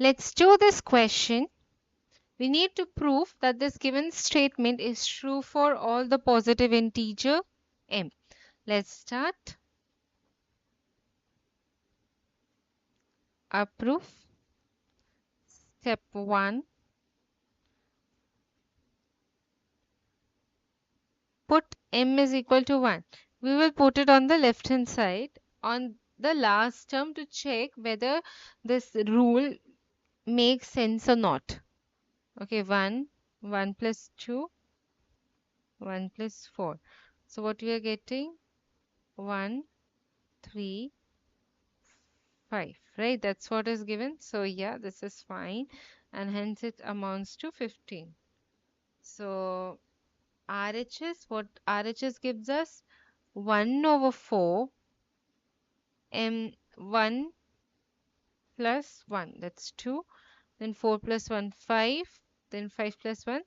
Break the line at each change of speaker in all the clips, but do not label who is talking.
Let's do this question. We need to prove that this given statement is true for all the positive integer m. Let's start our proof. Step 1. Put m is equal to 1. We will put it on the left hand side on the last term to check whether this rule makes sense or not. Okay, 1, 1 plus 2, 1 plus 4. So what we are getting? 1, 3, 5, right? That's what is given. So yeah, this is fine. And hence it amounts to 15. So RHS, what RHS gives us? 1 over 4 m1 plus 1, that's 2. Then 4 plus 1, 5. Then 5 plus 1,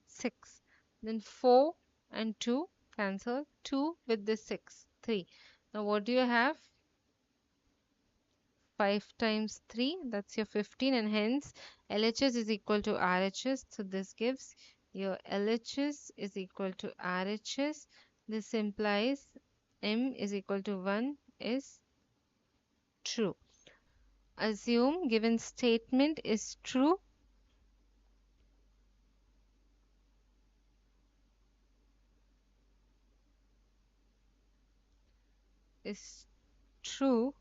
6. Then 4 and 2 cancel. 2 with the 6, 3. Now what do you have? 5 times 3, that's your 15, and hence LHS is equal to RHS. So this gives your LHS is equal to RHS. This implies M is equal to 1 is true. Assume given statement is true. Is true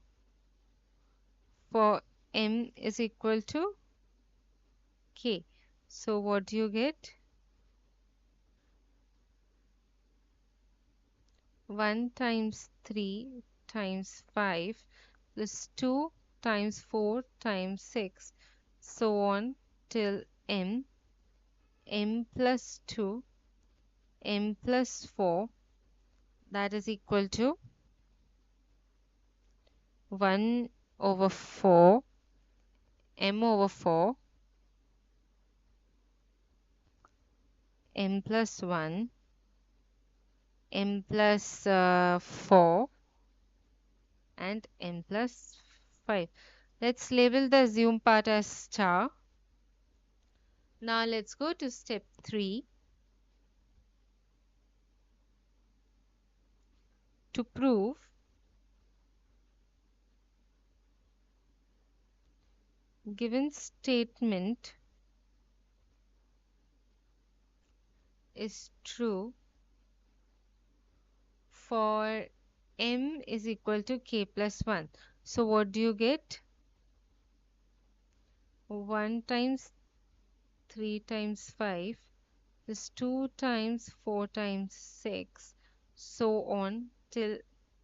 for M is equal to K. So what do you get? 1 times 3 times 5 plus 2 times 4 times 6, so on till m plus 2, m plus 4, that is equal to 1 over 4 m over 4 m plus 1 m plus 4 and m plus 5. Let's label the assume part as star. Now let's go to step 3. To prove given statement is true for m is equal to k plus 1. So what do you get? 1 times 3 times 5 is 2 times 4 times 6, so on till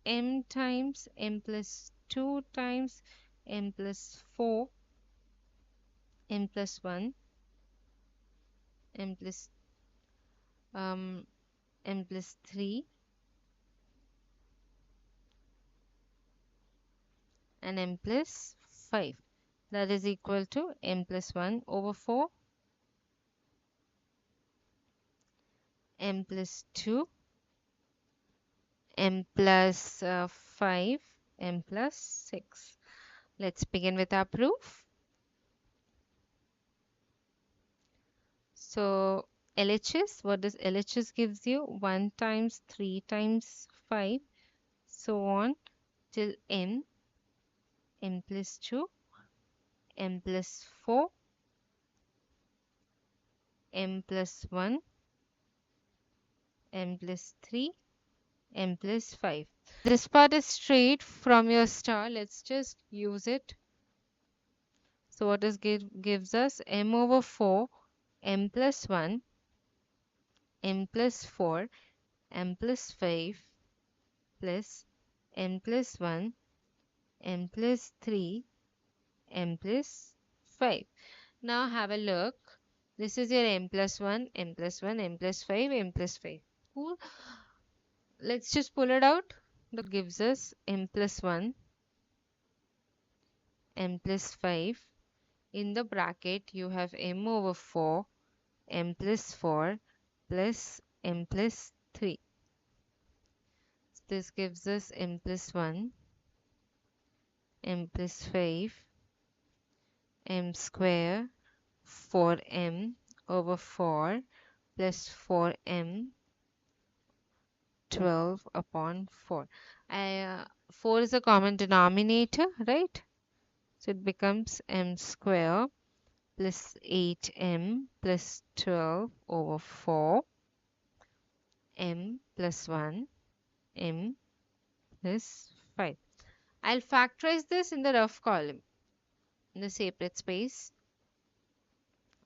m times m plus 2 times m plus 4 m plus 1 m plus m plus 3 and m plus 5, that is equal to m plus 1 over 4 m plus 2 m plus 5 m plus 6. Let's begin with our proof. So LHS, what does LHS gives you? 1 times 3 times 5, so on till m plus 2 m plus 4 m plus 1 m plus 3 m plus 5. This part is straight from your star. Let's just use it. So what is gives us? M over 4 m plus 1 m plus 4 m plus 5 plus m plus 1 m plus 3 m plus 5. Now have a look. This is your m plus 1 m plus 1 m plus 5 m plus 5. Cool. Let's just pull it out. That gives us m plus 1 m plus 5. In the bracket you have m over 4 m plus 4 plus m plus 3. This gives us m plus 1 m plus 5 m square 4m over 4 plus 4m 12 upon 4. 4 is a common denominator, right? So it becomes m square plus 8m plus 12 over 4 m plus 1 m plus 5. I'll factorize this in the rough column in the separate space.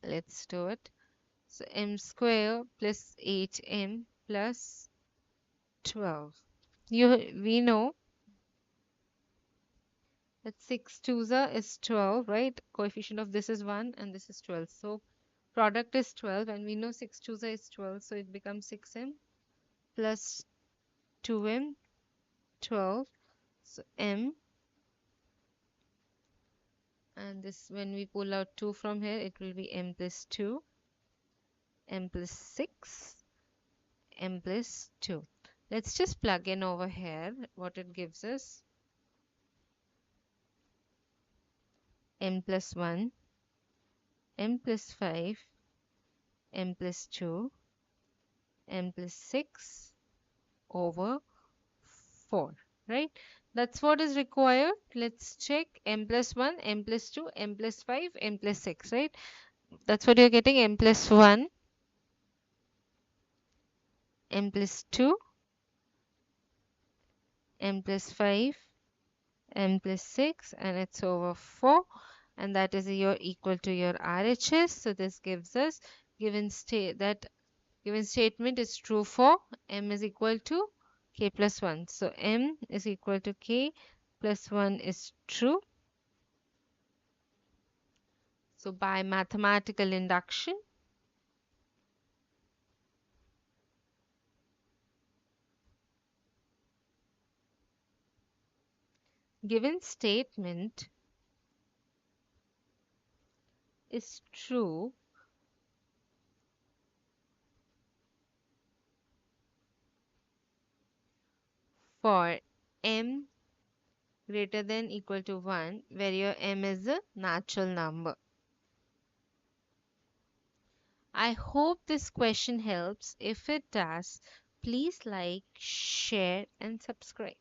Let's do it. So m square plus 8m plus 12. We know that 6 twos is 12, right? Coefficient of this is 1 and this is 12. So product is 12 and we know 6 twos is 12. So it becomes 6m plus 2m 12. So m, and this, when we pull out 2 from here, it will be m plus 2, m plus 6, m plus 2. Let's just plug in over here what it gives us. M plus 1, m plus 5, m plus 2, m plus 6 over 4, right? That's what is required. Let's check m plus 1, m plus 2, m plus 5, m plus 6, right? That's what you're getting, m plus 1, m plus 2, m plus 5, m plus 6, and it's over 4, and that is your equal to your RHS. So this gives us given statement is true for m is equal to k plus 1. So m is equal to k plus 1 is true. So by mathematical induction, given statement is true for m greater than equal to 1, where your m is a natural number. I hope this question helps. If it does, please like, share and subscribe.